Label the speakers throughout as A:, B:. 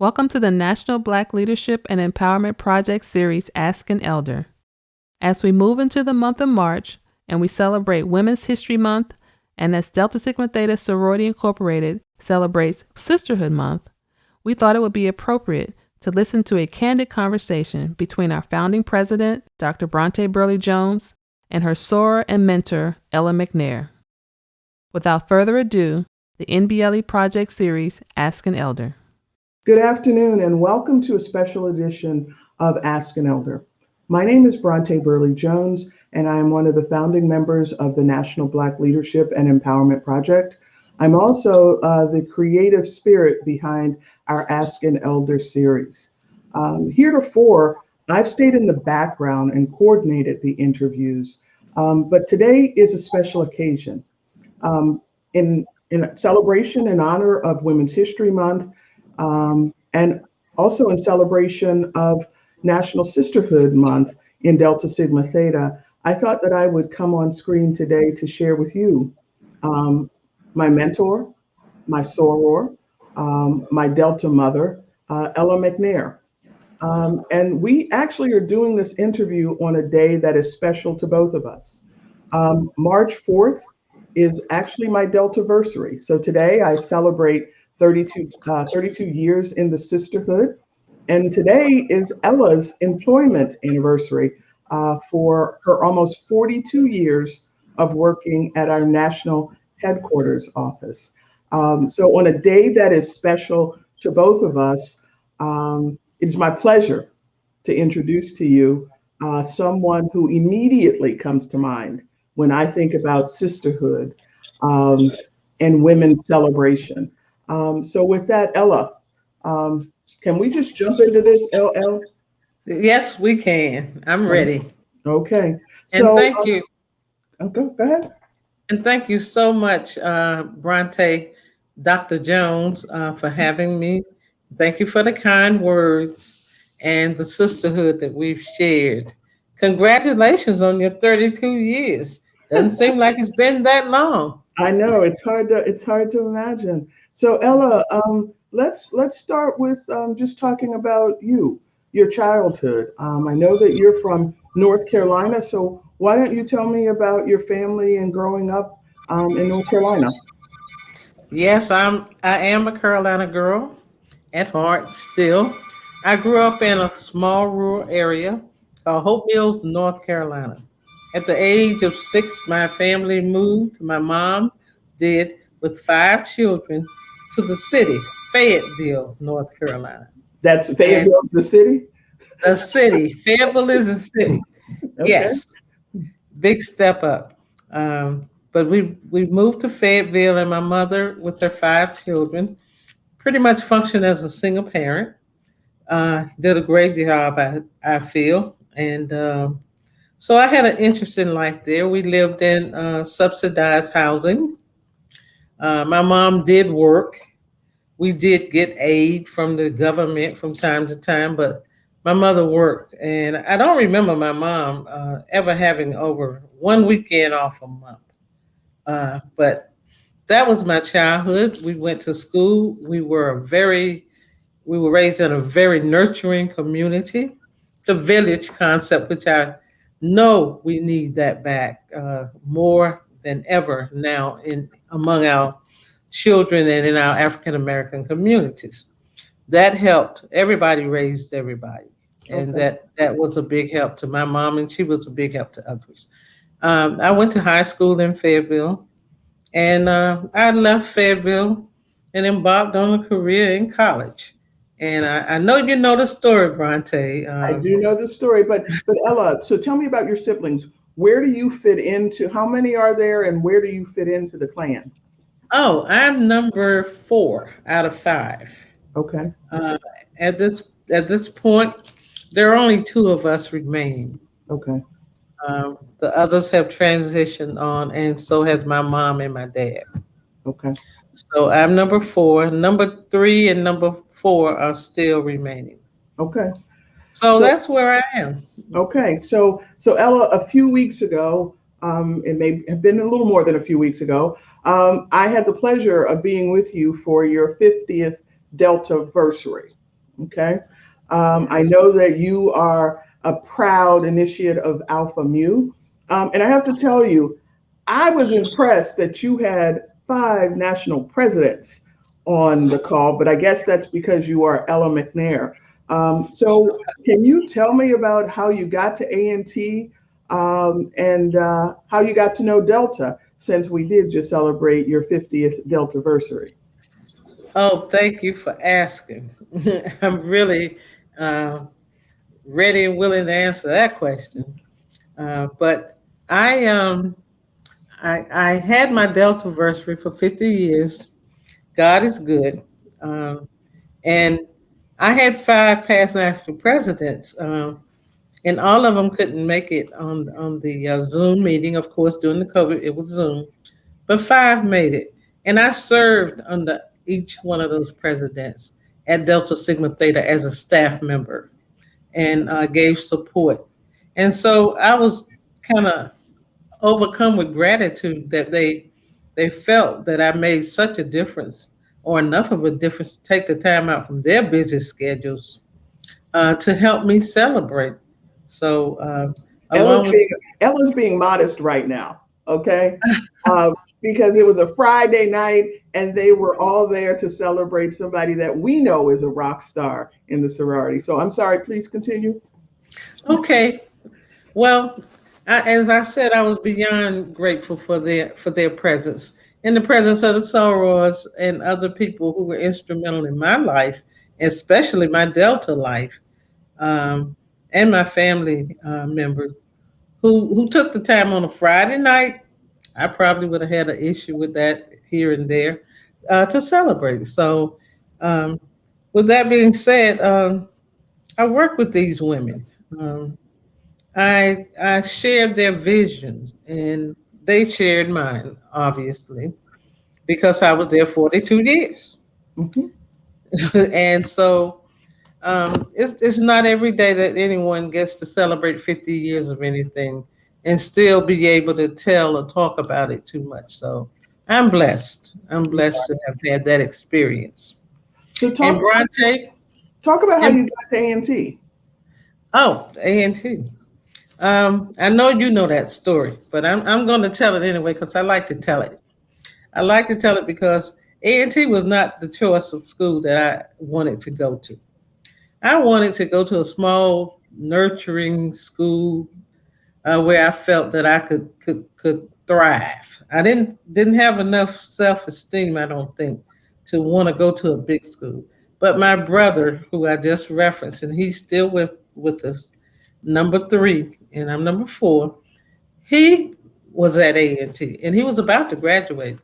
A: Welcome to the National Black Leadership and Empowerment Project series, Ask an Elder. As we move into the month of March and we celebrate Women's History Month, and as Delta Sigma Theta Sorority Incorporated celebrates Sisterhood Month, we thought it would be appropriate to listen to a candid conversation between our founding president, Dr. Bronte Burley Jones, and her soror and mentor, Ella McNair. Without further ado, the NBLE Project series, Ask an Elder.
B: Good afternoon and welcome to a special edition of Ask an Elder. My name is Bronte Burley Jones and I am one of the founding members of the National Black Leadership and Empowerment Project. I'm also the creative spirit behind our Ask an Elder series. Heretofore, I've stayed in the background and coordinated the interviews, but today is a special occasion. In celebration in honor of Women's History Month, and also in celebration of National Sisterhood Month in Delta Sigma Theta, I thought that I would come on screen today to share with you my mentor, my soror, my Delta mother, Ella McNair. And we actually are doing this interview on a day that is special to both of us. March 4th is actually my Deltaversary. So today I celebrate 32 years in the sisterhood. And today is Ella's employment anniversary for her almost 42 years of working at our national headquarters office. So on a day that is special to both of us, it is my pleasure to introduce to you someone who immediately comes to mind when I think about sisterhood and women's celebration. So with that, Ella, can we just jump into this, LL?
C: Yes, we can. I'm ready.
B: Okay.
C: So, and thank you.
B: Go ahead.
C: And thank you so much, Bronte, Dr. Jones, for having me. Thank you for the kind words and the sisterhood that we've shared. Congratulations on your 32 years. Doesn't seem like it's been that long.
B: I know it's hard to imagine. So Ella, let's start with just talking about your childhood. I know that you're from North Carolina, so why don't you tell me about your family and growing up in North Carolina?
C: Yes, I am a Carolina girl at heart still. I grew up in a small rural area called Hope Mills, North Carolina. At the age of 6, my family moved. My mom did, with 5 children, to the city, Fayetteville, North Carolina.
B: That's Fayetteville, the city?
C: The city. Fayetteville is a city. Okay. Yes. Big step up. But we moved to Fayetteville, and my mother, with her 5 children, pretty much functioned as a single parent. Did a great job, I feel. And so I had an interesting life there. We lived in subsidized housing. My mom did work. We did get aid from the government from time to time, but my mother worked. And I don't remember my mom ever having over one weekend off a month. But that was my childhood. We went to school. We were raised in a very nurturing community. The village concept, which I know we need that back more than ever now among our children and in our African American communities. That helped. Everybody raised everybody, and that was a big help to my mom, and she was a big help to others. I went to high school in Fayetteville, and I left Fayetteville and embarked on a career in college. And I know you know the story, Bronte.
B: I do know the story, but Ella, so tell me about your siblings. Where do you fit into? How many are there, and where do you fit into the clan?
C: Oh, I'm number 4 out of 5.
B: Okay.
C: At this point, there are only 2 of us remaining.
B: Okay.
C: The others have transitioned on, and so has my mom and my dad.
B: Okay.
C: So I'm number 4. Number 3 and number 4 are still remaining.
B: Okay.
C: So that's where I am.
B: Okay. So Ella, a few weeks ago, it may have been a little more than a few weeks ago, I had the pleasure of being with you for your 50th Deltaversary. Okay. I
C: Yes.
B: know that you are a proud initiate of Alpha Mu. And I have to tell you, I was impressed that you had 5 national presidents on the call, but I guess that's because you are Ella McNair. So, can you tell me about how you got to ANT and how you got to know Delta, since we did just celebrate your 50th Delta versary?
C: Oh, thank you for asking. I'm really uh, ready and willing to answer that question. But I, um, I had my Delta anniversary for 50 years. God is good. Um, and I had 5 past national presidents, and all of them couldn't make it on the Zoom meeting. Of course, during the COVID, it was Zoom, but 5 made it. And I served under each one of those presidents at Delta Sigma Theta as a staff member and gave support. And so I was kind of overcome with gratitude that they felt that I made such a difference or enough of a difference to take the time out from their busy schedules to help me celebrate. So
B: Ella's
C: along with
B: being Ella's being modest right now, okay? Uh, because it was a Friday night and they were all there to celebrate somebody that we know is a rock star in the sorority. So I'm sorry, please continue.
C: okay, well, as I said, I was beyond grateful for their presence, in the presence of the sorors and other people who were instrumental in my life, especially my Delta life, um, and my family members who took the time on a Friday night. I probably would have had an issue with that here and there to celebrate. So, um, with that being said, I work with these women. Um, I shared their vision, and they shared mine, obviously, because I was there 42 years.
B: Mhm.
C: And so it's not every day that anyone gets to celebrate 50 years of anything and still be able to tell or talk about it too much. So I'm blessed. I'm blessed to have had that experience.
B: So
C: And
B: talk
C: Bronte,
B: talk about how
C: and
B: you got to A&T.
C: oh, A&T. I know you know that story, but I'm going to tell it anyway because I like to tell it. I like to tell it because A&T was not the choice of school that I wanted to go to. I wanted to go to a small, nurturing school where I felt that I could thrive. I didn't have enough self esteem, I don't think, to want to go to a big school. But my brother, who I just referenced, and he's still with us, number 3, and I'm number 4. He was at A&T, and he was about to graduate.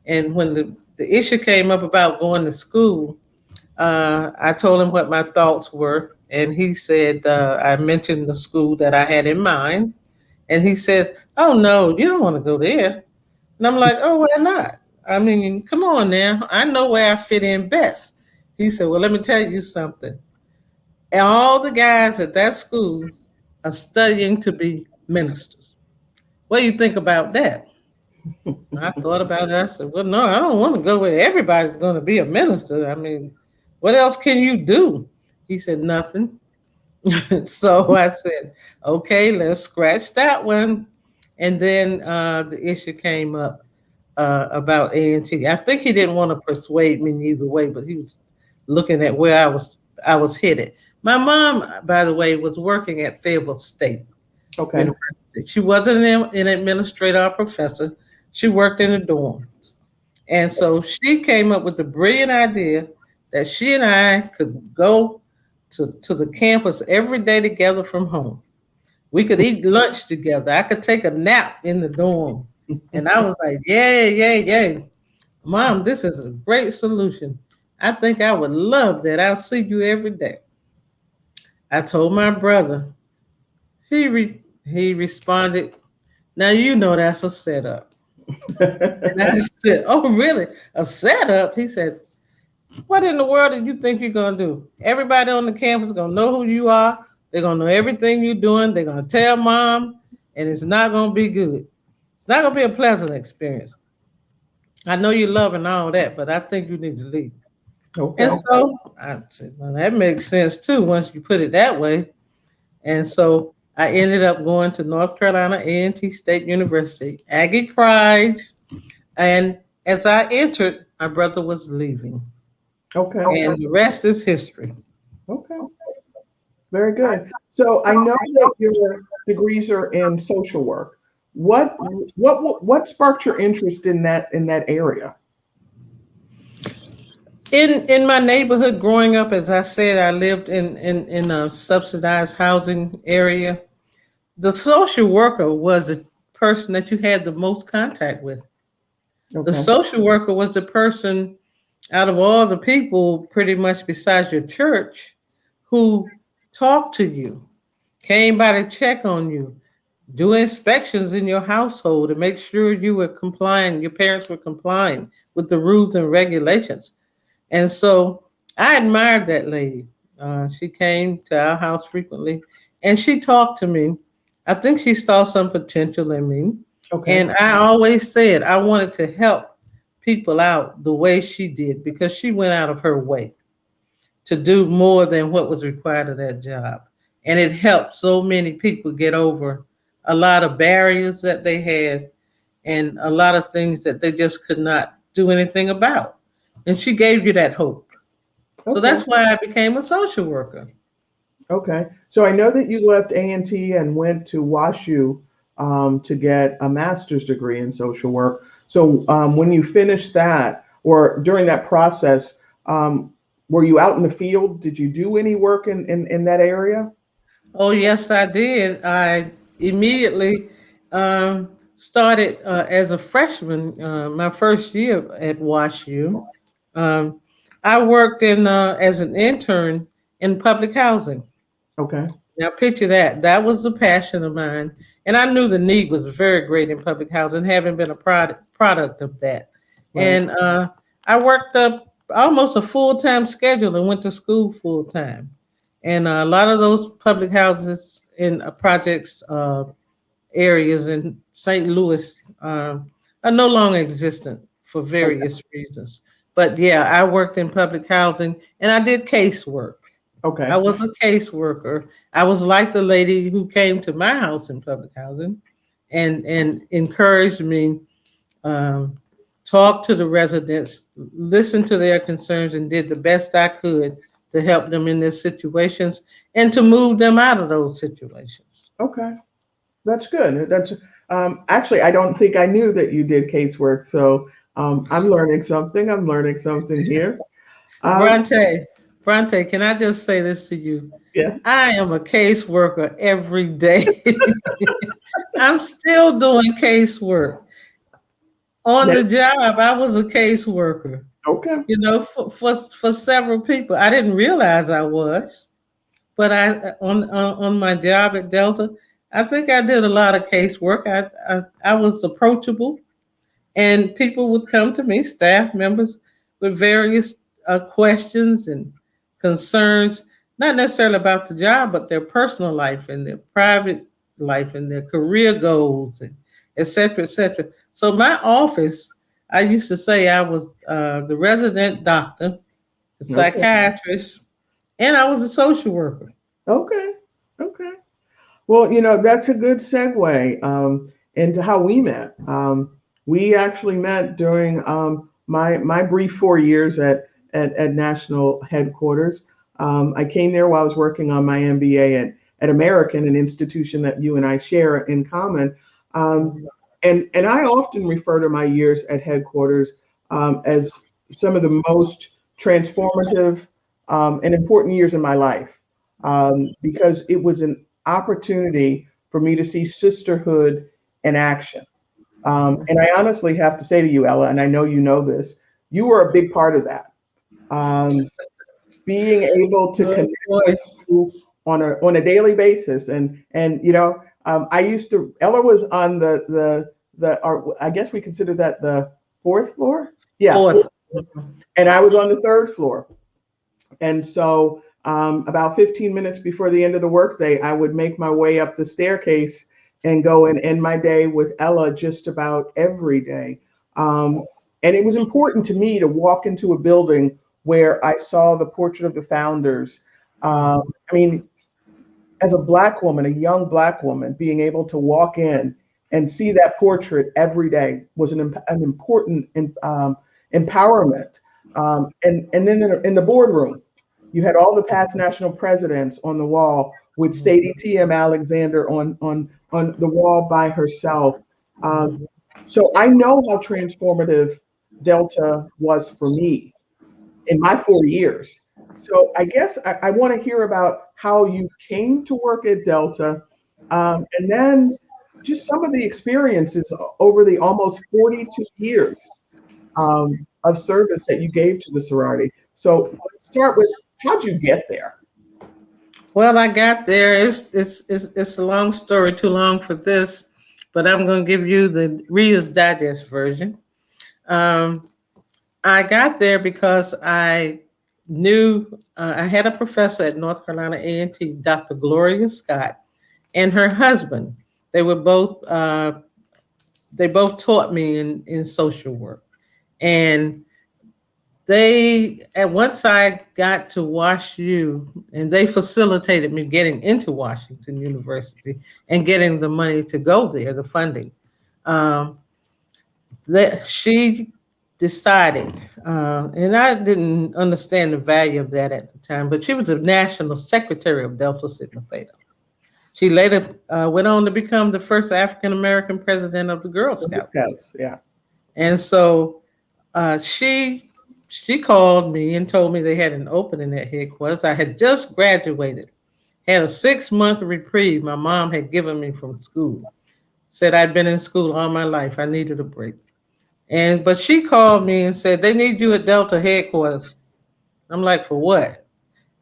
C: And when the issue came up about going to school, I told him what my thoughts were, and he said I mentioned the school that I had in mind, and he said, "Oh no, you don't want to go there." And I'm like, "Oh, why not? I mean, come on now. I know where I fit in best." He said, "Well, let me tell you something. All the guys at that school are studying to be ministers. What do you think about that?" I thought about it. I said, "Well, no, I don't want to go where everybody's going to be a minister. I mean, what else can you do?" He said, "Nothing." So I said, "Okay, let's scratch that one." And then the issue came up about A&T. I think he didn't want to persuade me either way, but he was looking at where I was headed. My mom, by the way, was working at Fayetteville State
B: Okay.
C: University. She wasn't an administrator or professor. She worked in the dorms. And so she came up with the brilliant idea that she and I could go to the campus every day together from home. We could eat lunch together. I could take a nap in the dorm. And I was like, yay, yay, yay. Mom, this is a great solution. I think I would love that. I'll see you every day. I told my brother. He responded, now you know that's a setup. And I said, oh, really? A setup? He said, what in the world do you think you're gonna do? Everybody on the campus gonna know who you are. They're gonna know everything you're doing. They're gonna tell mom, and it's not gonna be good. It's not gonna be a pleasant experience. I know you love and all that, but I think you need to leave.
B: Okay.
C: And so I said, well, that makes sense too once you put it that way. And so I ended up going to North Carolina A&T State University, Aggie Pride. And as I entered, my brother was leaving.
B: Okay.
C: And the rest is history.
B: Okay. Very good. So I know that your degrees are in social work. What sparked your interest in that area?
C: In my neighborhood growing up, as I said, I lived in a subsidized housing area. The social worker was the person that you had the most contact with. The
B: Okay.
C: social worker was the person out of all the people, pretty much besides your church, who talked to you, came by to check on you, do inspections in your household to make sure you were complying, your parents were complying with the rules and regulations. And so I admired that lady. She came to our house frequently and she talked to me. I think she saw some potential in me.
B: Okay.
C: And I always said I wanted to help people out the way she did because she went out of her way to do more than what was required of that job. And it helped so many people get over a lot of barriers that they had and a lot of things that they just could not do anything about. And she gave you that hope. So
B: Okay.
C: that's why I became a social worker.
B: Okay. So I know that you left A&T and went to WashU to get a master's degree in social work. So when you finished that, or during that process, were you out in the field? Did you do any work in that area?
C: Oh, yes, I did. I immediately started as a freshman, my first year at WashU. Um, I worked in as an intern in public housing.
B: Okay.
C: Now, picture that. That was a passion of mine. And I knew the need was very great in public housing, having been a product of that.
B: Right.
C: And I worked up almost a full time schedule and went to school full time. And a lot of those public houses in projects areas in St. Louis are no longer existent for
B: Okay.
C: various reasons. But yeah, I worked in public housing and I did casework. I
B: Okay.
C: was a caseworker. I was like the lady who came to my house in public housing and encouraged me, um, talk to the residents, listen to their concerns, and did the best I could to help them in their situations and to move them out of those situations.
B: Okay. That's good. That's actually, I don't think I knew that you did casework. So I'm learning something. I'm learning something here. Um,
C: Bronte, can I just say this to you?
B: yeah.
C: I am a caseworker every day. I'm still doing casework. On
B: Yeah.
C: the job, I was a caseworker,
B: Okay.
C: you know, for several people. I didn't realize I was, but on my job at Delta, I think I did a lot of casework. I was approachable. And people would come to me, staff members, with various questions and concerns, not necessarily about the job, but their personal life and their private life and their career goals, and et cetera, et cetera. So my office, I used to say I was the resident doctor, the
B: Okay.
C: psychiatrist, and I was a social worker.
B: Okay. Okay. Well, that's a good segue into how we met. We actually met during my brief 4 years at national headquarters. I came there while I was working on my MBA at American, an institution that you and I share in common. Um, and I often refer to my years at headquarters as some of the most transformative and important years in my life because it was an opportunity for me to see sisterhood in action. And I honestly have to say to you, Ella, and I know you know this, you were a big part of that. Um, Being able to
C: Oh
B: connect
C: boy.
B: with you on a daily basis, and I used to. Ella was on or I guess we consider that the fourth floor. Yeah,
C: Fourth.
B: and I was on the third floor. And so, about 15 minutes before the end of the workday, I would make my way up the staircase and go and end my day with Ella just about every day. And it was important to me to walk into a building where I saw the portrait of the founders. I mean, as a Black woman, a young Black woman, being able to walk in and see that portrait every day was an important empowerment. And then in the boardroom, you had all the past national presidents on the wall with Sadie T.M. Alexander on the wall by herself. So I know how transformative Delta was for me in my 40 years. So I guess I want to hear about how you came to work at Delta, and then just some of the experiences over the almost 42 years of service that you gave to the sorority. So let's start with, how'd you get there?
C: Well, I got there. It's a long story, too long for this, but I'm going to give you the Reader's Digest version. Um, I got there because I knew I had a professor at North Carolina A&T, Dr. Gloria Scott, and her husband. They were both taught me in social work, and once I got to WashU, and they facilitated me getting into Washington University and getting the money to go there, the funding. Um, that she decided, and I didn't understand the value of that at the time, but she was the national secretary of Delta Sigma Theta. She later went on to become the first African American president of the Girl Scouts.
B: Yeah.
C: And so she called me and told me they had an opening at headquarters. I had just graduated, had a 6-month reprieve my mom had given me from school. Said I'd been in school all my life. I needed a break. But she called me and said, they need you at Delta headquarters. I'm like, for what?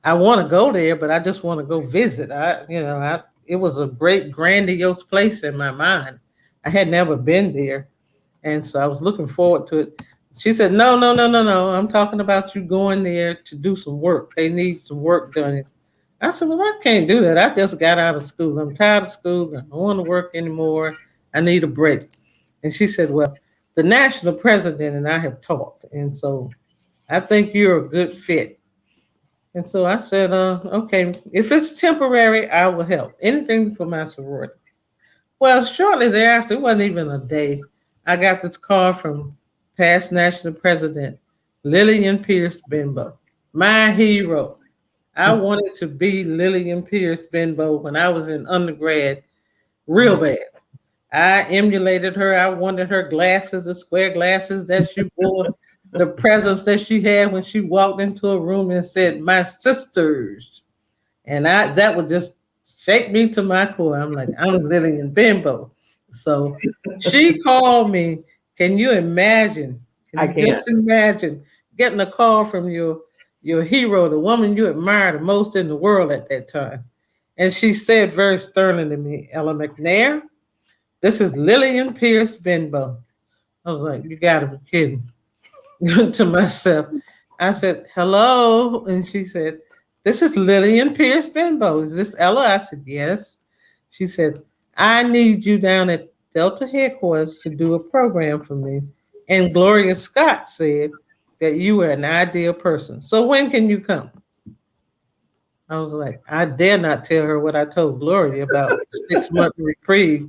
C: I want to go there, but I just want to go visit. It was a great, grandiose place in my mind. I had never been there. And so I was looking forward to it. She said, no. I'm talking about you going there to do some work. They need some work done. I said, well, I can't do that. I just got out of school. I'm tired of school. I don't want to work anymore. I need a break. And she said, well, the national president and I have talked. And so I think you're a good fit. And so I said, okay, if it's temporary, I will help. Anything for my sorority. Well, shortly thereafter, it wasn't even a day, I got this call from past national president Lillian Pierce Benbow, my hero. I wanted to be Lillian Pierce Benbow when I was in undergrad, real bad. I emulated her. I wanted her glasses, the square glasses that she wore, the presence that she had when she walked into a room and said, "My sisters," and that would just shake me to my core. I'm like, I'm living in Bimbo. So she called me. Can you imagine?
B: I can.
C: Just imagine getting a call from your hero, the woman you admire the most in the world at that time. And she said very sternly to me, Ella McNair, this is Lillian Pierce Benbow. I was like, you gotta be kidding. To myself. I said, hello. And she said, this is Lillian Pierce Benbow. Is this Ella? I said, yes. She said, I need you down at Delta headquarters to do a program for me. And Gloria Scott said that you were an ideal person. So when can you come? I was like, I dare not tell her what I told Gloria about 6-month reprieve.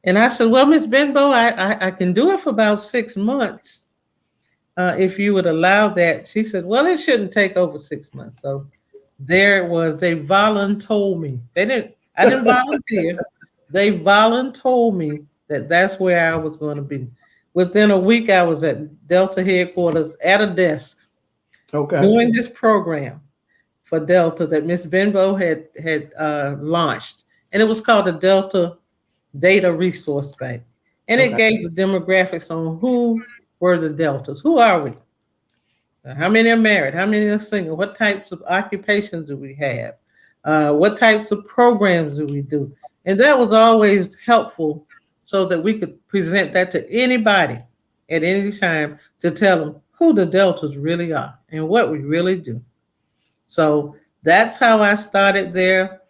C: And I said, well, Miss Benbow, I can do it for about 6 months. If you would allow that. She said, well, it shouldn't take over 6 months. So there it was. They voluntold me. I didn't volunteer. They voluntold me that that's where I was going to be. Within a week, I was at Delta headquarters at a desk doing this program for Delta that Miss Benbow had launched. And it was called the Delta Data Resource Bank. And it gave the demographics on who were the Deltas. Who are we? How many are married? How many are single? What types of occupations do we have? What types of programs do we do? And that was always helpful so that we could present that to anybody at any time to tell them who the Deltas really are and what we really do. So that's how I started there.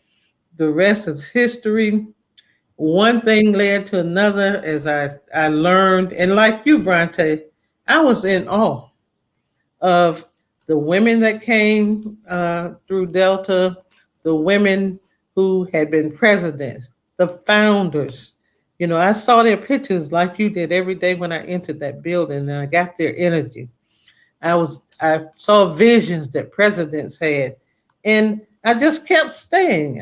C: The rest is history. One thing led to another as I learned. And like you, Bronte, I was in awe of the women that came through Delta, the women who had been presidents, the founders. You know, I saw their pictures like you did every day when I entered that building, and I got their energy. I saw visions that presidents had, and I just kept staying.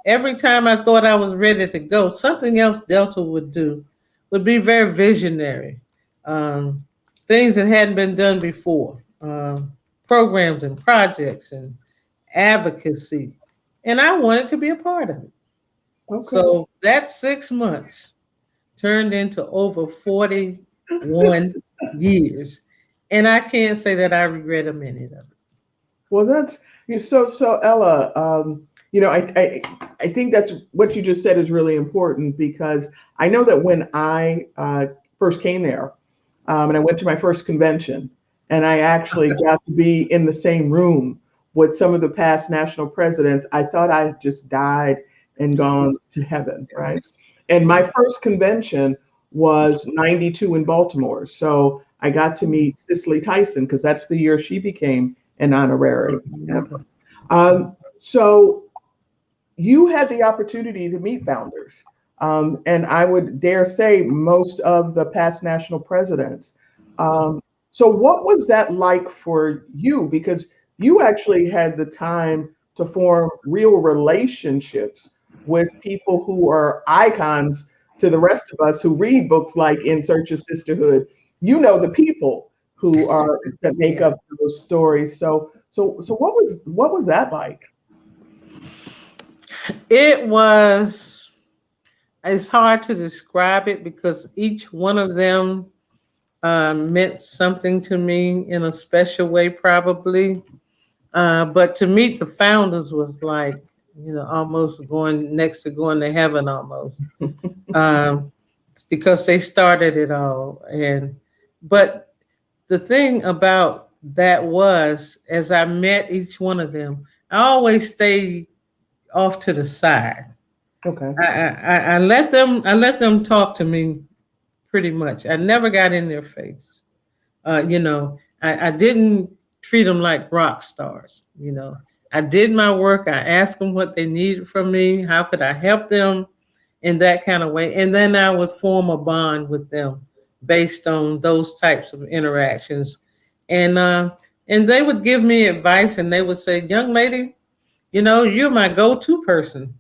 C: Every time I thought I was ready to go, something else Delta would do would be very visionary, um, things that hadn't been done before, programs and projects and advocacy, and I wanted to be a part of it.
B: Okay.
C: So that 6 months turned into over 41 years. And I can't say that I regret a minute of it.
B: Well, that's so Ella. I think that's what you just said is really important because I know that when I first came there, and I went to my first convention, and I actually got to be in the same room with some of the past national presidents. I thought I just died and gone to heaven, right? And my first convention was '92 in Baltimore, so I got to meet Cicely Tyson because that's the year she became an honorary member. So you had the opportunity to meet founders, and I would dare say most of the past national presidents. So what was that like for you? Because you actually had the time to form real relationships with people who are icons to the rest of us who read books like In Search of Sisterhood. You know the people who are that make up
C: Yes.
B: those stories. So what was that like?
C: It was, it's hard to describe it because each one of them meant something to me in a special way, probably. But to meet the founders was like, you know, almost going next to going to heaven almost. Um, because they started it all. But the thing about that was, as I met each one of them, I always stayed off to the side.
B: Okay.
C: I let them talk to me pretty much. I never got in their face. I didn't treat them like rock stars. I did my work. I asked them what they needed from me. How could I help them in that kind of way? And then I would form a bond with them based on those types of interactions. And and they would give me advice, and they would say, "Young lady, you're my go-to person."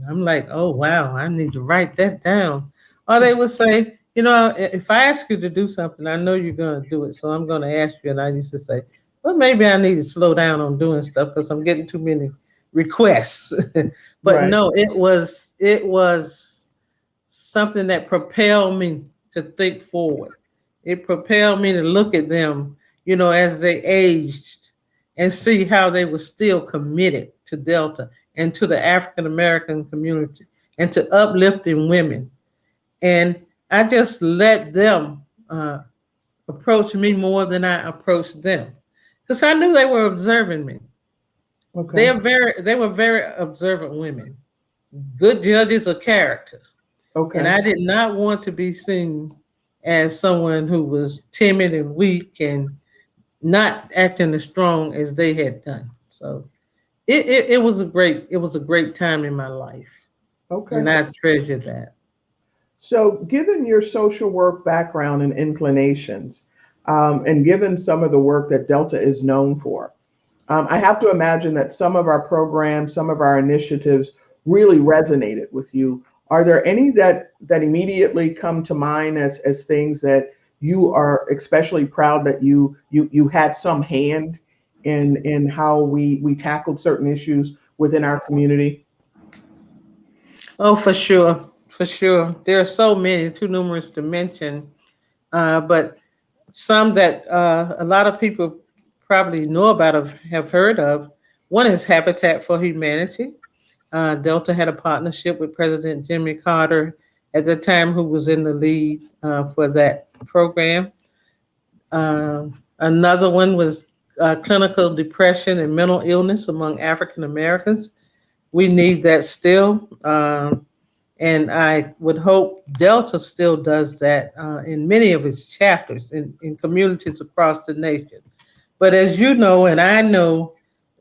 C: I'm like, "Oh wow, I need to write that down." Or they would say, "If I ask you to do something, I know you're going to do it, so I'm going to ask you." And I used to say, "Well, maybe I need to slow down on doing stuff because I'm getting too many requests." But
B: Right.
C: no, it was something that propelled me to think forward. It propelled me to look at them, as they aged and see how they were still committed to Delta and to the African American community and to uplifting women. And I just let them approach me more than I approached them because I knew they were observing me.
B: Okay.
C: They were very observant women, good judges of character. And
B: Okay.
C: I did not want to be seen as someone who was timid and weak and not acting as strong as they had done. So it was a great time in my life,
B: Okay.
C: and I treasure that.
B: So, given your social work background and inclinations, and given some of the work that Delta is known for, I have to imagine that some of our programs, some of our initiatives really resonated with you. Are there any that immediately come to mind as things that you are especially proud that you had some hand in how we tackled certain issues within our community?
C: Oh, for sure, for sure. There are so many, too numerous to mention. But some that a lot of people probably know about or have heard of. One is Habitat for Humanity. Delta had a partnership with President Jimmy Carter at the time, who was in the lead for that program. Another one was clinical depression and mental illness among African Americans. We need that still. And I would hope Delta still does that in many of its chapters in communities across the nation. But as you know, and I know,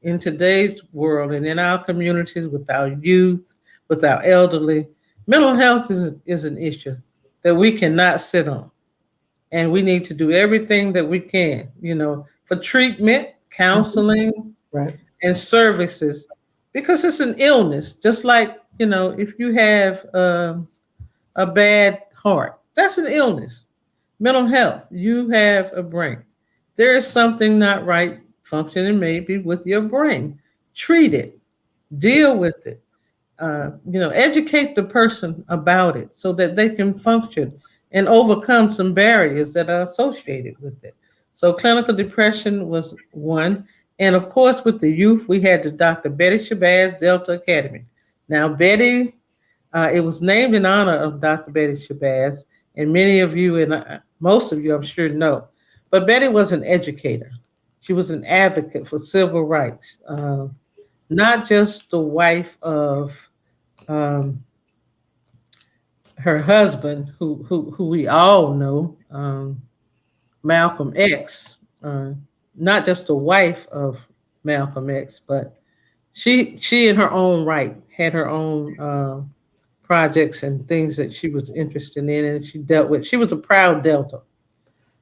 C: in today's world and in our communities with our youth, with our elderly, mental health is an issue that we cannot sit on. And we need to do everything that we can, for treatment,
B: Mhm.
C: counseling,
B: Right.
C: and services, because it's an illness. Just like, if you have a bad heart, that's an illness. Mental health, you have a brain. There is something not right functioning maybe with your brain. Treat it, deal with it, educate the person about it so that they can function and overcome some barriers that are associated with it. So, clinical depression was one. And of course, with the youth, we had the Dr. Betty Shabazz Delta Academy. Now, Betty, it was named in honor of Dr. Betty Shabazz, and many of you and most of you, I'm sure, know. But Betty was an educator. She was an advocate for civil rights, not just the wife of um, her husband, who we all know, Malcolm X, not just the wife of Malcolm X, but she in her own right had her own projects and things that she was interested in, and she dealt with. She was a proud Delta.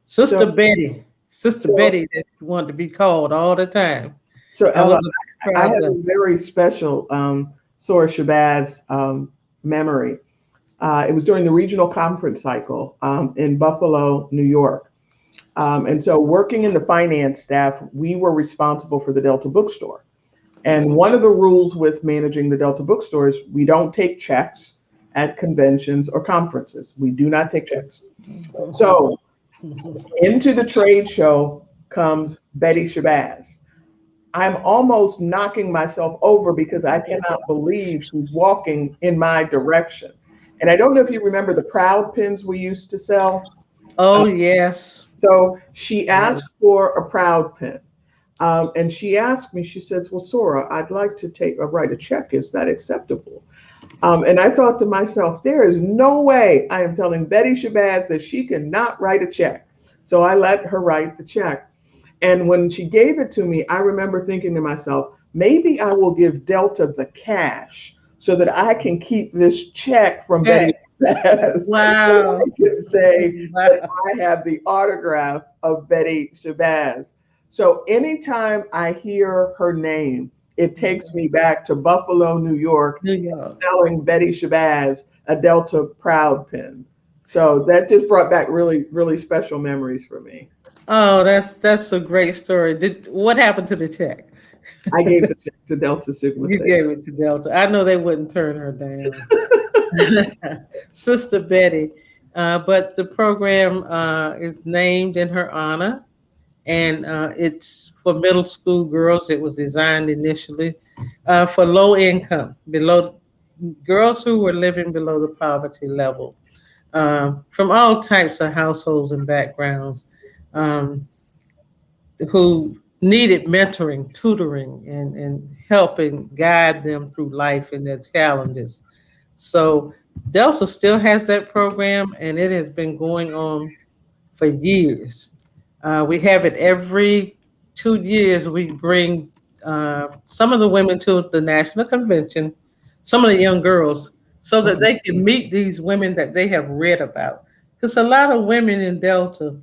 B: So,
C: Sister
B: so,
C: Betty, that she wanted to be called all the time.
B: so
C: I
B: Ella,
C: was a
B: I
C: proud
B: have a
C: Delta.
B: very special Sora Shabazz memory. It was during the regional conference cycle in Buffalo, New York. And so, working in the finance staff, we were responsible for the Delta bookstore. And one of the rules with managing the Delta bookstore is we don't take checks at conventions or conferences. We do not take checks. So, into the trade show comes Betty Shabazz. I'm almost knocking myself over because I cannot believe she's walking in my direction. And I don't know if you remember the Proud pins we used to sell. Uh,
C: Oh yes.
B: so she
C: Yes.
B: asked for a Proud pin. And she asked me, she says, well, Sora, I'd like to write a check. Is that acceptable? And I thought to myself, there is no way I am telling Betty Shabazz that she cannot write a check. So I let her write the check. And when she gave it to me, I remember thinking to myself, maybe I will give Delta the cash so that I can keep this check from Betty
C: Hey,
B: Shabazz. So
C: wow.
B: I can say that
C: Wow.
B: I have the autograph of Betty Shabazz. So anytime I hear her name, it takes me back to Buffalo, New York,
C: New York.
B: selling Betty Shabazz a Delta Proud pin. So that just brought back really, really special memories for me.
C: Oh, that's a great story. What happened to the check?
B: I gave the check to Delta Sigma
C: You
B: Theta.
C: gave it to Delta. I know they wouldn't turn her down. Sister Betty. But the program is named in her honor, and it's for middle school girls. It was designed initially for low income, below girls who were living below the poverty level, from all types of households and backgrounds, um, who needed mentoring, tutoring, and helping guide them through life and their challenges. So Delta still has that program, and it has been going on for years. We have it every 2 years. We bring some of the women to the national convention, some of the young girls, so that
B: Mhm.
C: they can meet these women that they have read about. Because a lot of women in Delta,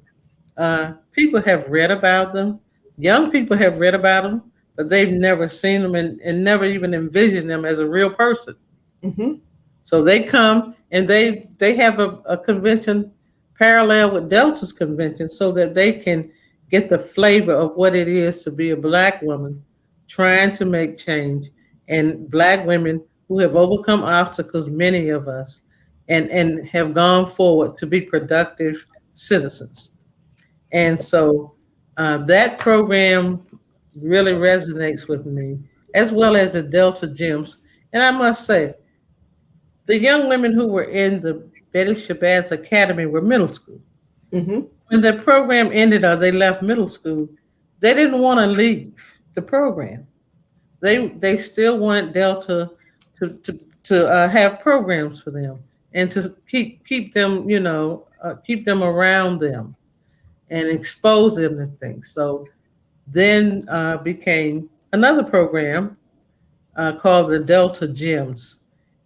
C: people have read about them, young people have read about them, but they've never seen them and never even envisioned them as a real person.
B: Mhm.
C: So they come and they have a convention parallel with Delta's convention so that they can get the flavor of what it is to be a black woman trying to make change, and black women who have overcome obstacles, many of us, and have gone forward to be productive citizens. And so that program really resonates with me, as well as the Delta Gyms. And I must say, the young women who were in the Betty Shabazz Academy were middle school.
B: Mhm.
C: When the program ended or they left middle school, they didn't want to leave the program. They still want Delta to have programs for them and to keep them, keep them around them and expose them to things. So Then became another program called the Delta Gems,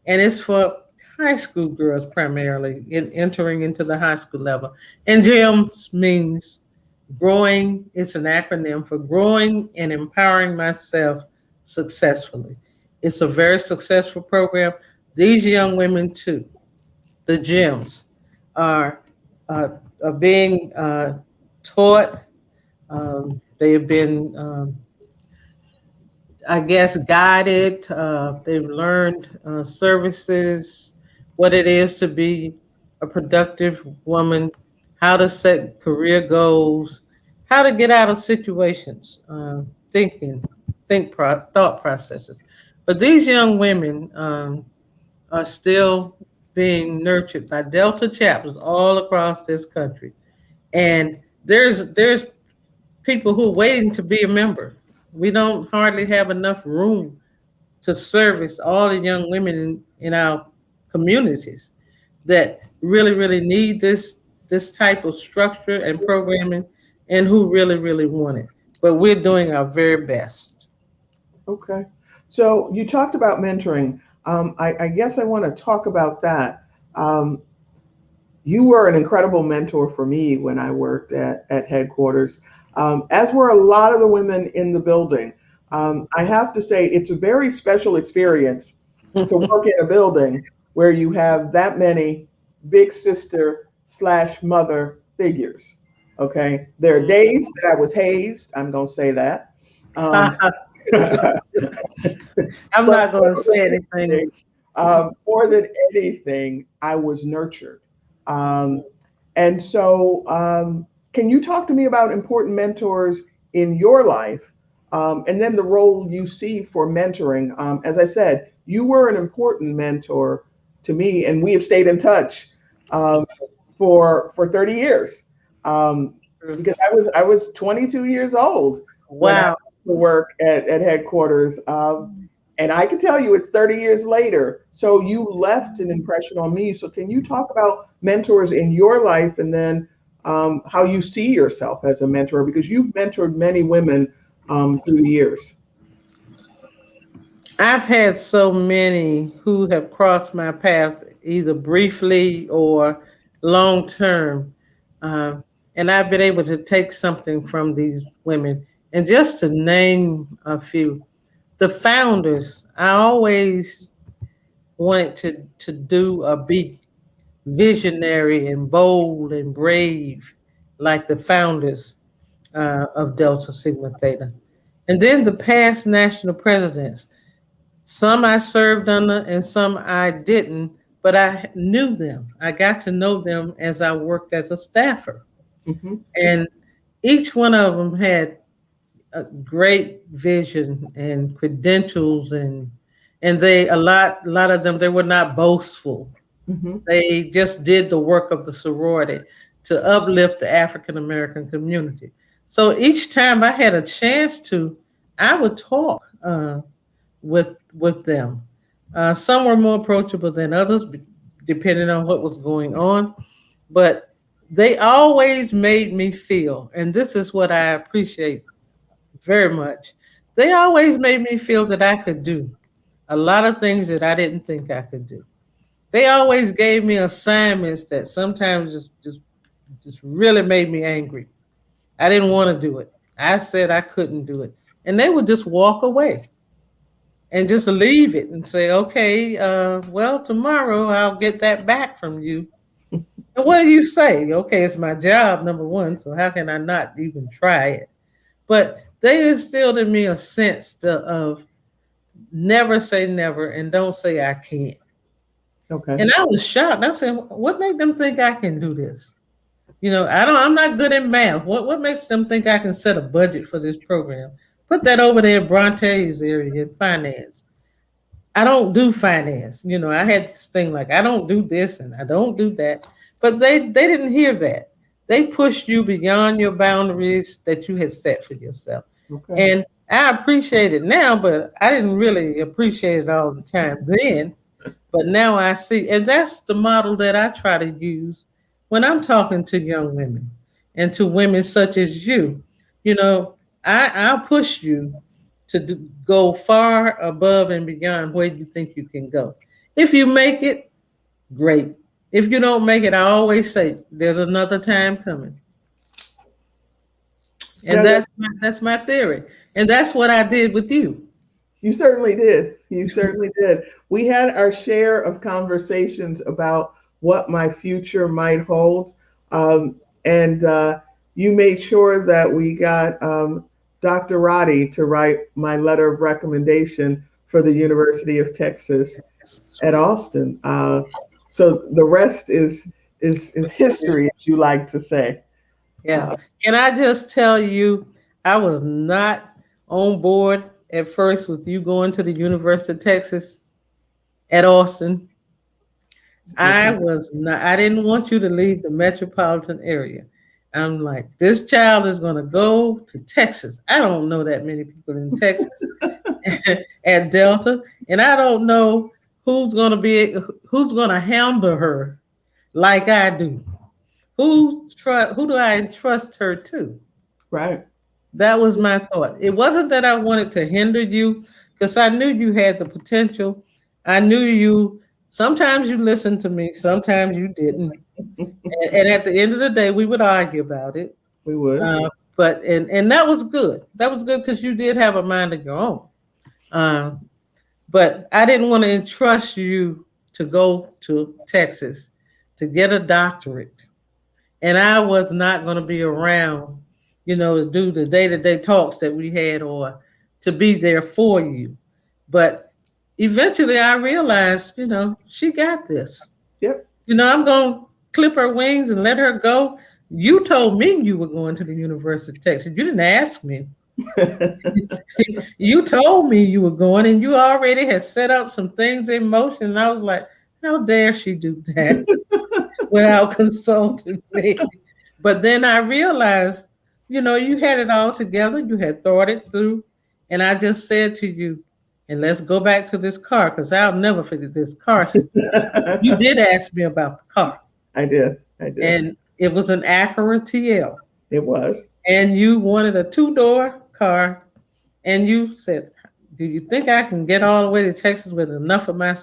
C: and it's for high school girls primarily entering into the high school level. And GEMS means growing. It's an acronym for growing and empowering myself successfully. It's a very successful program. These young women too, the GEMS, are are being taught. They have been I guess, guided. They've learned services, what it is to be a productive woman, how to set career goals, how to get out of situations, thinking, thought processes. But these young women are still being nurtured by Delta chapters all across this country, and there's people who are waiting to be a member. We don't hardly have enough room to service all the young women in our communities that really need this type of structure and programming, and who really want it. But we're doing our very best.
B: Okay. So you talked about mentoring. I guess I want to talk about that. Um, you were an incredible mentor for me when I worked at headquarters, as were a lot of the women in the building. I have to say, it's a very special experience to work in a building where you have that many big sister slash mother figures. Okay. There are days that I was hazed. I'm going to say that. Um,
C: I'm
B: but
C: not going to say anything.
B: more than anything, I was nurtured. Um, and so, can you talk to me about important mentors in your life, and then the role you see for mentoring? As I said, you were an important mentor to me, and we have stayed in touch um, for 30 years. Because I was 22 years old when I
C: Wow.
B: went to work at headquarters. And I can tell you it's 30 years later. So you left an impression on me. So can you talk about mentors in your life, and then how you see yourself as a mentor? Because you've mentored many women through the years.
C: I've had so many who have crossed my path either briefly or long term. Uh, and I've been able to take something from these women. And just to name a few, the founders, I always wanted to do a be visionary and bold and brave like the founders of Delta Sigma Theta. And then the past national presidents. Some I served under and some I didn't, but I knew them. I got to know them as I worked as a staffer.
B: Hmm.
C: And each one of them had a great vision and credentials, and they a lot of them, they were not boastful.
B: Hmm.
C: They just did the work of the sorority to uplift the African American community. So each time I had a chance to, I would talk with them. Some were more approachable than others, depending on what was going on. But they always made me feel, and this is what I appreciate very much. They always made me feel that I could do a lot of things that I didn't think I could do. They always gave me assignments that sometimes just really made me angry. I didn't want to do it. I said I couldn't do it, and they would just walk away and just leave it and say, okay, well, tomorrow I'll get that back from you. And what do you say? Okay, it's my job, number one, so how can I not even try it? But they instilled in me a sense of never say never and don't say I can't.
B: Okay.
C: And I was shocked. I said, what made them think I can do this? I'm not good at math. What makes them think I can set a budget for this program? Put that over there in Bronte's area in finance. I don't do finance. I had this thing like I don't do this and I don't do that. But they didn't hear that. They pushed you beyond your boundaries that you had set for yourself.
B: Okay.
C: And I appreciate it now, but I didn't really appreciate it all the time then. But now I see, and that's the model that I try to use when I'm talking to young women and to women such as you. You know, I'll push you to go far above and beyond where you think you can go. If you make it, great. If you don't make it, I always say there's another time coming. And
B: No,
C: that's my theory. And that's what I did with you.
B: you certainly did. You certainly did. We had our share of conversations about what my future might hold. And you made sure that we got Dr. Roddy to write my letter of recommendation for the University of Texas at Austin. So the rest is history, as you like to say.
C: Yeah. Can I just tell you, I was not on board at first with you going to the University of Texas at Austin. I was not, I didn't want you to leave the metropolitan area. I'm like, this child is going to go to Texas. I don't know that many people in Texas at Delta, and I don't know who's going to handle her like I do. Who do I entrust her to?
B: Right.
C: That was my thought. It wasn't that I wanted to hinder you because I knew you had the potential. I knew you. Sometimes you listened to me, sometimes you didn't. And at the end of the day, we would argue about it.
B: We would.
C: But that was good. That was good because you did have a mind of your own. But I didn't want to entrust you to go to Texas to get a doctorate. And I was not going to be around, to do the day-to-day talks that we had or to be there for you. But eventually I realized, she got this.
B: Yep.
C: I'm going to clip her wings and let her go. You told me you were going to the University of Texas. You didn't ask me. You told me you were going, and you already had set up some things in motion. And I was like, how dare she do that without consulting me? But then I realized, you had it all together. You had thought it through. And I just said to you, and let's go back to this car, because I'll never forget this car. You did ask me about the car.
B: I did.
C: And it was an Acura TL.
B: It was.
C: And you wanted a 2-door car. And you said, do you think I can get all the way to Texas with enough of my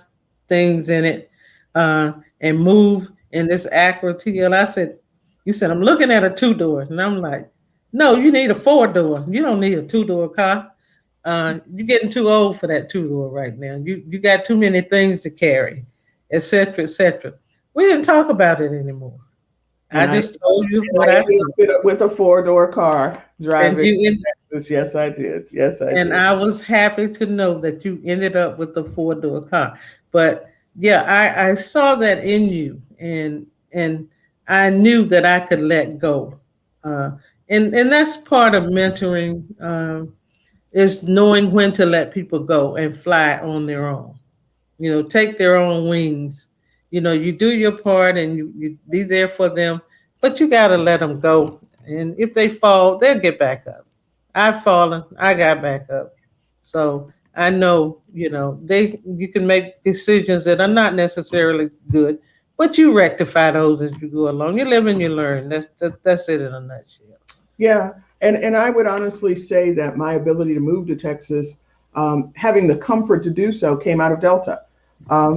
C: things in it and move in this Acura TL? You said, I'm looking at a 2-door. And I'm like, no, you need a 4-door. You don't need a 2-door car. You're getting too old for that 2-door right now. You got too many things to carry, et cetera, et cetera. We didn't talk about it anymore. I just told you what I
B: did with a 4-door car driving. Yes, I did.
C: And I was happy to know that you ended up with the 4-door car. But yeah, I saw that in you, and I knew that I could let go. And that's part of mentoring, is knowing when to let people go and fly on their own. Take their own wings. You do your part and you be there for them, but you got to let them go. And if they fall, they'll get back up. I've fallen, I got back up. So I know, you can make decisions that are not necessarily good, but you rectify those as you go along. You live and you learn. That's it in a nutshell.
B: Yeah. And I would honestly say that my ability to move to Texas, having the comfort to do so, came out of Delta.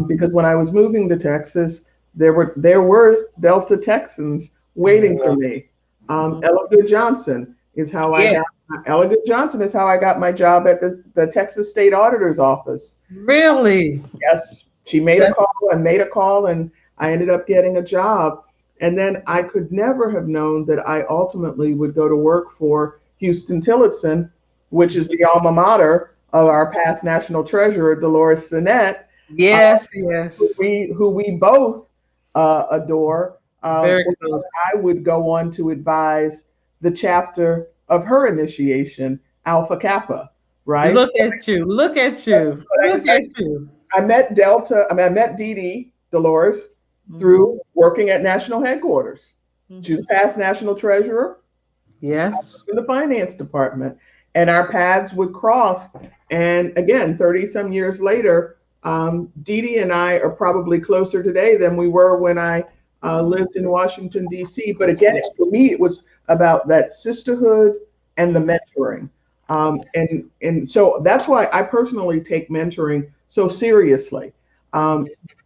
B: Because when I was moving to Texas, there were Delta Texans waiting for me. Ella Good Johnson is how Ella Good Johnson is how I got my job at the Texas State Auditor's Office.
C: Really?
B: Yes. She made a call, and I ended up getting a job. And then I could never have known that I ultimately would go to work for Houston Tillotson, which is the alma mater of our past national treasurer, Dolores Sinnett.
C: Yes.
B: Who we both adore.
C: Very close.
B: I would go on to advise the chapter of her initiation, Alpha Kappa, right?
C: Look at you.
B: I met I met Dee Dee, Dolores, through working at national headquarters. She was past national treasurer.
C: Yes.
B: In the finance department. And our paths would cross. And again, 30 some years later, Dee Dee and I are probably closer today than we were when I lived in Washington, D.C. But again, for me, it was about that sisterhood and the mentoring. And so that's why I personally take mentoring so seriously,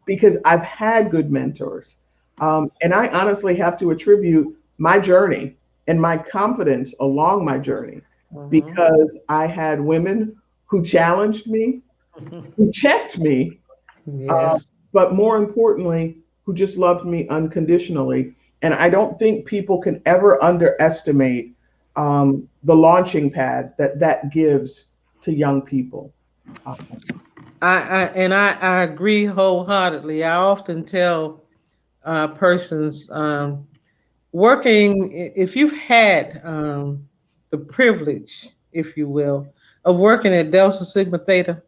B: because I've had good mentors. And I honestly have to attribute my journey and my confidence along my journey
C: Mhm.
B: because I had women who challenged me, who checked me, uh,
C: Yes.
B: but more importantly, who just loved me unconditionally. And I don't think people can ever underestimate the launching pad that that gives to young people. Uh,
C: I agree wholeheartedly. I often tell persons working, if you've had the privilege, if you will, of working at Delta Sigma Theta,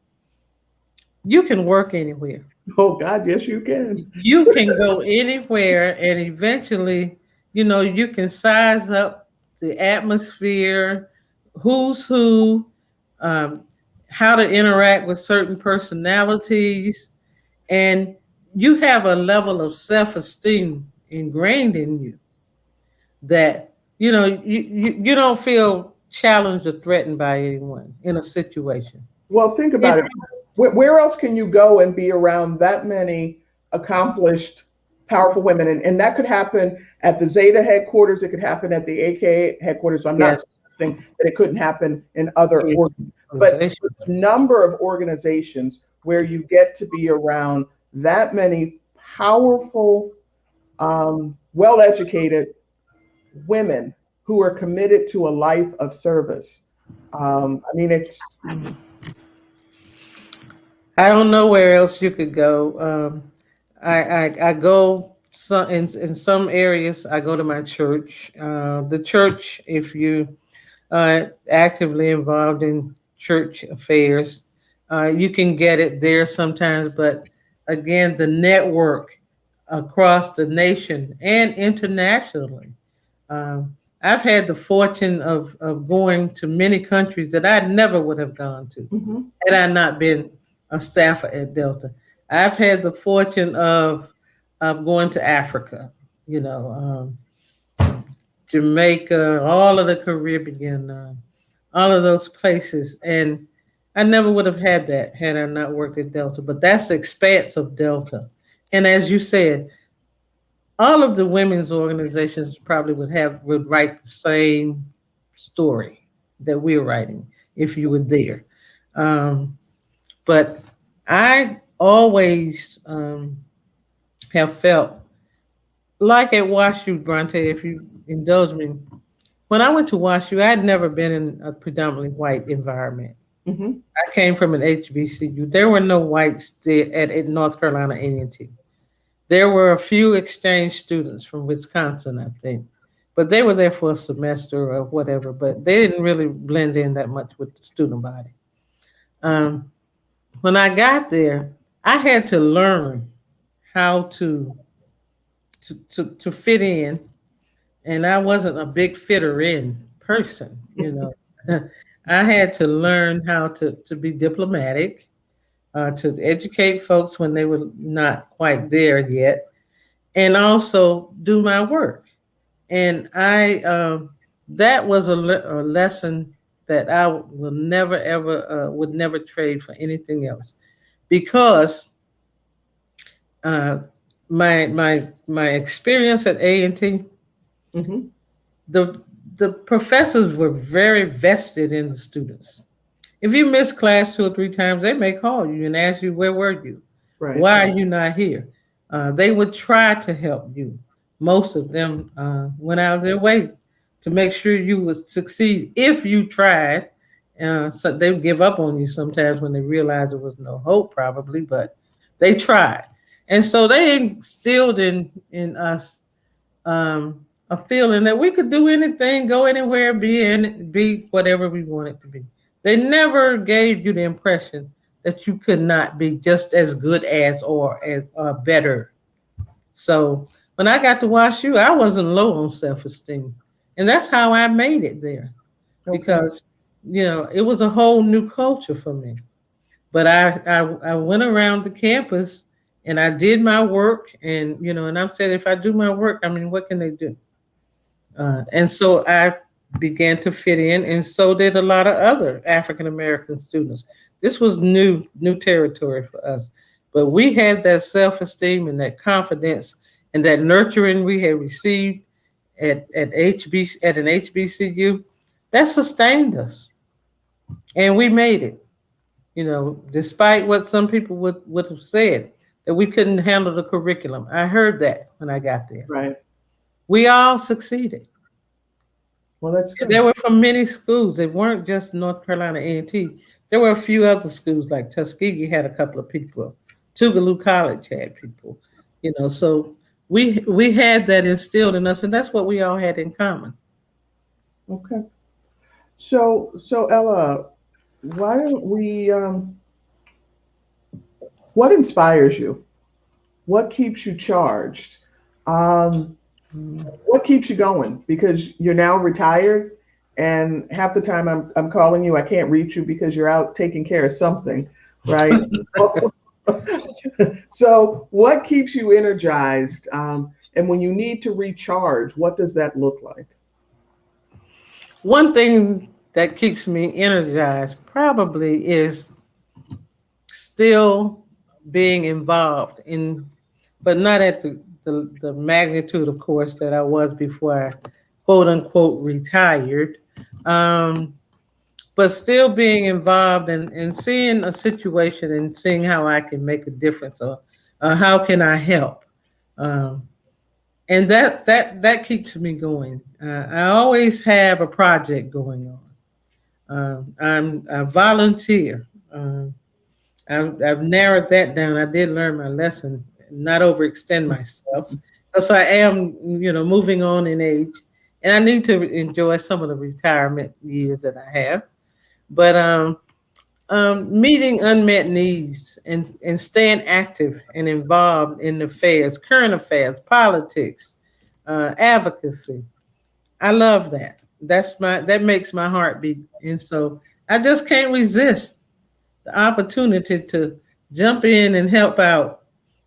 C: you can work anywhere.
B: oh God, yes, you can.
C: You can go anywhere, and eventually, you can size up the atmosphere, who's who, um, how to interact with certain personalities, and you have a level of self-esteem ingrained in you that you don't feel challenged or threatened by anyone in a situation.
B: Well, think
C: If
B: about it. Where else can you go and be around that many accomplished, powerful women? And that could happen at the Zeta headquarters. It could happen at the AK headquarters. So I'm not
C: Yes,
B: suggesting that it couldn't happen in other
C: yes,
B: orgs, but
C: organization.
B: the number of organizations where you get to be around that many powerful, well-educated women who are committed to a life of service. I mean, it's
C: I don't know where else you could go. I go some in some areas. I go to my church. The church, if you actively involved in church affairs. You can get it there sometimes, but again, the network across the nation and internationally. I've had the fortune of going to many countries that I never would have gone to
B: mhm.
C: had I not been a staffer at Delta. I've had the fortune of going to Africa, you know, Jamaica, all of the Caribbean, all of those places. And I never would have had that had I not worked at Delta. But that's the expanse of Delta. And as you said, all of the women's organizations probably would write the same story that we're writing if you were there. Um, but I always have felt like at WashU, Bronte, if you indulge me, when I went to WashU, I had never been in a predominantly white environment.
B: Mhm.
C: I came from an HBCU. There were no whites there at North Carolina A&T. There were a few exchange students from Wisconsin, I think, but they were there for a semester or whatever. But they didn't really blend in that much with the student body. Um, when I got there, I had to learn how to fit in, and I wasn't a big fitter in person. I had to learn how to be diplomatic, to educate folks when they were not quite there yet, and also do my work. And that was a lesson that I will never ever would never trade for anything else, because uh, my experience at A&T,
B: Mhm.
C: the the professors were very vested in the students. If you miss class 2 or 3 times, they may call you and ask you, "Where were you?
B: Right.
C: Why are you not here?" They would try to help you. Most of them went out of their way to make sure you would succeed if you tried. So they would give up on you sometimes when they realized there was no hope, probably, but they tried. And so they instilled in us a feeling that we could do anything, go anywhere, be whatever we wanted to be. They never gave you the impression that you could not be just as good as or as better. So when I got to WashU, I wasn't low on self-esteem, and that's how I made it there,
B: Okay.
C: because it was a whole new culture for me. But I went around the campus and I did my work, and I said, if I do my work, I mean, what can they do? And so I began to fit in, and so did a lot of other African American students. This was new territory for us, but we had that self esteem and that confidence and that nurturing we had received at an HBCU that sustained us, and we made it. Despite what some people would have said that we couldn't handle the curriculum. I heard that when I got there.
B: Right.
C: We all succeeded.
B: Well, that's good.
C: They were from many schools. They weren't just North Carolina A&T. There were a few other schools, like Tuskegee had a couple of people. Tougaloo College had people. So we had that instilled in us, and that's what we all had in common.
B: Okay. So Ella, why don't we? What inspires you? What keeps you charged? What keeps you going? Because you're now retired, and half the time I'm calling you, I can't reach you because you're out taking care of something, right? So what keeps you energized? And when you need to recharge, what does that look like?
C: One thing that keeps me energized probably is still being involved in, but not at the magnitude, of course, that I was before I quote unquote retired. Um, but still being involved and seeing a situation and seeing how I can make a difference, or how can I help. Um, and that keeps me going. I always have a project going on. I volunteer. I've narrowed that down. I did learn my lesson, not overextend myself, because I am, moving on in age, and I need to enjoy some of the retirement years that I have. But meeting unmet needs and staying active and involved in affairs, current affairs, politics, advocacy. I love that. That makes my heart beat, and so I just can't resist the opportunity to jump in and help out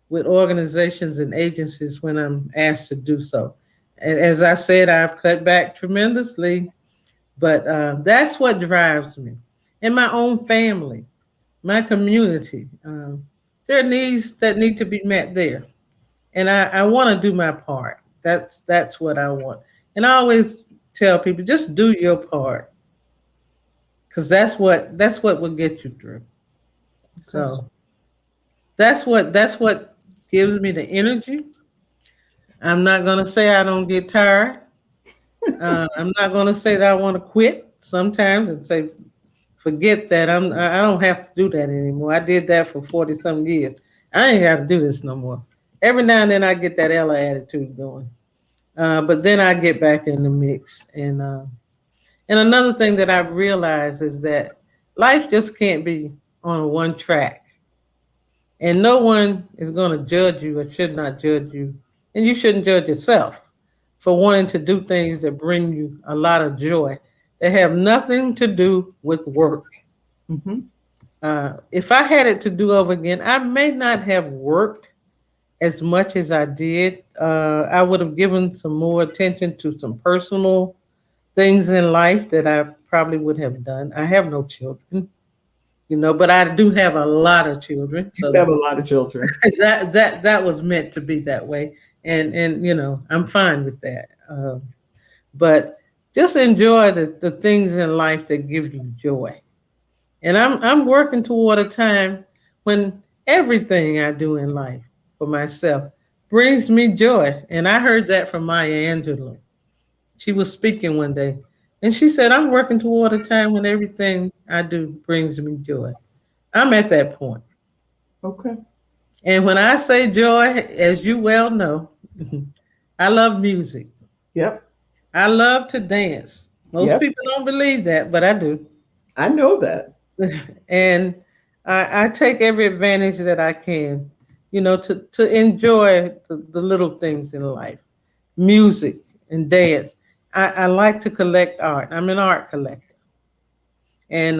C: with organizations and agencies when I'm asked to do so. And as I said, I've cut back tremendously, but that's what drives me. And my own family, my community, there are needs that need to be met there, and I want to do my part. That's what I want, and I always tell people just do your part, because that's what will get you through. So that's what gives me the energy. I'm not gonna say I don't get tired. I'm not gonna say that I want to quit sometimes and say forget that. I don't have to do that anymore. I did that for 40 some years. I ain't got to do this no more. Every now and then I get that Ella attitude going, but then I get back in the mix. And another thing that I've realized is that life just can't be on one track. And no one is going to judge you or should not judge you. And you shouldn't judge yourself for wanting to do things that bring you a lot of joy that have nothing to do with work.
B: Hmm.
C: If I had it to do over again, I may not have worked as much as I did. I would have given some more attention to some personal things in life that I probably would have done. I have no children, but I do have a lot of children.
B: You
C: So
B: have a lot of children.
C: that was meant to be that way, and I'm fine with that. But just enjoy the things in life that give you joy. And I'm working toward a time when everything I do in life for myself brings me joy. And I heard that from Maya Angelou. She was speaking one day, and she said, "I'm working toward a time when everything I do brings me joy." I'm at that point.
B: Okay.
C: And when I say joy, as you well know, I love music.
B: Yep.
C: I love to dance. Most
B: Yep.
C: people don't believe that, but I do.
B: I know that.
C: And I take every advantage that I can, to enjoy the little things in life, music and dance. I like to collect art. I'm an art collector, and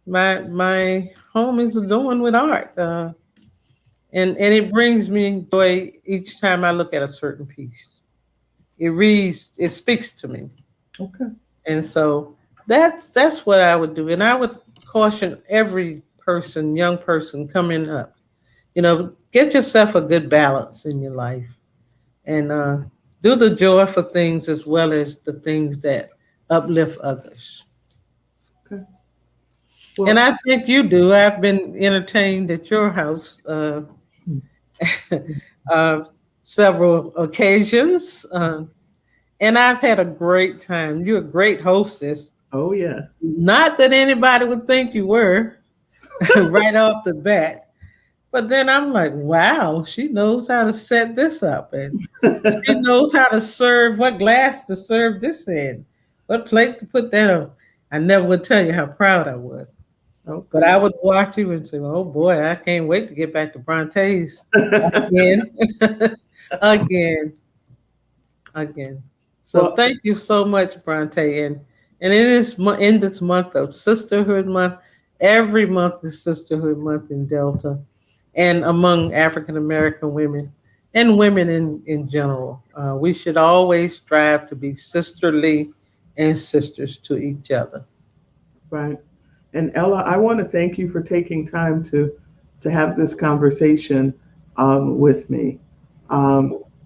C: my home is adorned with art, and it brings me joy each time I look at a certain piece. It speaks to me.
B: Okay.
C: And so that's what I would do. And I would caution every person, young person coming up, get yourself a good balance in your life and do the joyful things as well as the things that uplift others.
B: Okay.
C: And
B: Well,
C: I think you do. I've been entertained at your house uh, several occasions, and I've had a great time. You're a great hostess.
B: oh yeah.
C: Not that anybody would think you were right off the bat, but then I'm like, wow, she knows how to set this up, and she knows how to serve, what glass to serve this in, what plate to put that on. I never would tell you how proud I was. But I would watch you and say, oh boy, I can't wait to get back to Bronte's again, again, again. So
B: Well,
C: thank you so much, Bronte. And in this month of Sisterhood Month, every month is Sisterhood Month in Delta and among African American women and women in general. We should always strive to be sisterly and sisters to each other.
B: right. And Ella, I want to thank you for taking time to have this conversation with me.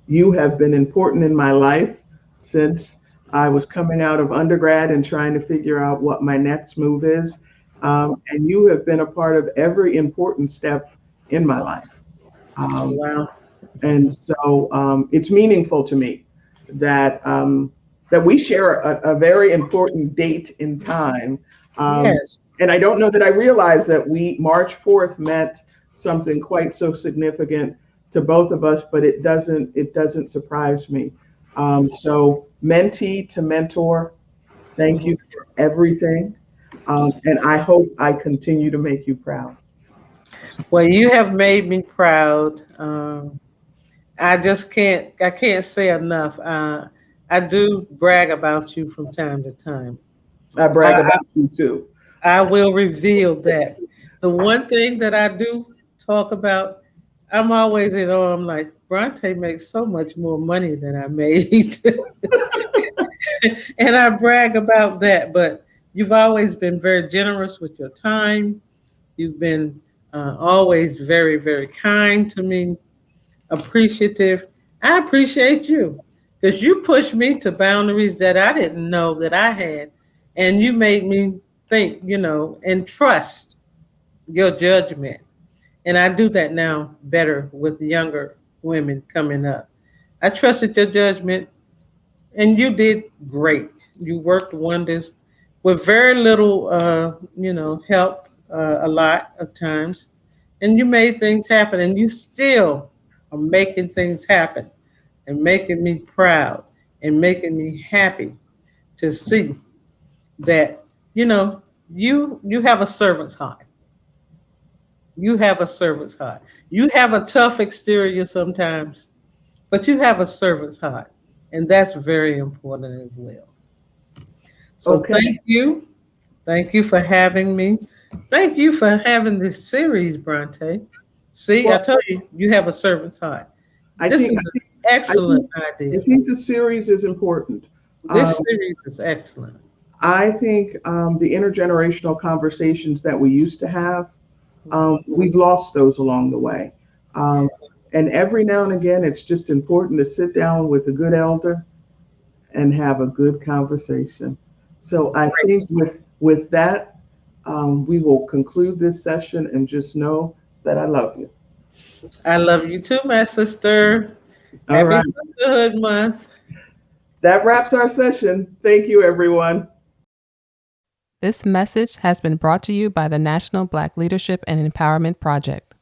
B: You have been important in my life since I was coming out of undergrad and trying to figure out what my next move is. And you have been a part of every important step in my life.
C: Wow.
B: And so it's meaningful to me that we share a very important date in time.
C: Yes.
B: And I don't know that I realized that March 4th meant something quite so significant to both of us, but it doesn't surprise me. So mentee to mentor, thank you for everything. And I hope I continue to make you proud.
C: Well, you have made me proud. I can't say enough. I do brag about you from time to time.
B: I brag about you too.
C: I will reveal that. The one thing that I do talk about, I'm always I'm like, Bronte makes so much more money than I made. And I brag about that. But you've always been very generous with your time. You've been always very, very kind to me, appreciative. I appreciate you because you pushed me to boundaries that I didn't know that I had. And you made me think, and trust your judgment. And I do that now better with younger women coming up. I trusted your judgment and you did great. You worked wonders with very little, help a lot of times. And you made things happen and you still are making things happen and making me proud and making me happy to see that, you have a servant's heart. You have a servant's heart. You have a tough exterior sometimes, but you have a servant's heart. And that's very important as well. So
B: Okay.
C: thank you. Thank you for having me. Thank you for having this series, Bronte. See, I
B: Well,
C: told you, you have a servant's heart.
B: I
C: This
B: think
C: is an excellent idea.
B: I think the series is important.
C: This series is excellent.
B: I think the intergenerational conversations that we used to have, we've lost those along the way. And every now and again, it's just important to sit down with a good elder and have a good conversation. So I think with that, we will conclude this session and just know that I love you.
C: I love you too, my sister.
B: All
C: Happy
B: right.
C: Sisterhood Month.
B: That wraps our session. Thank you, everyone.
A: This message has been brought to you by the National Black Leadership and Empowerment Project.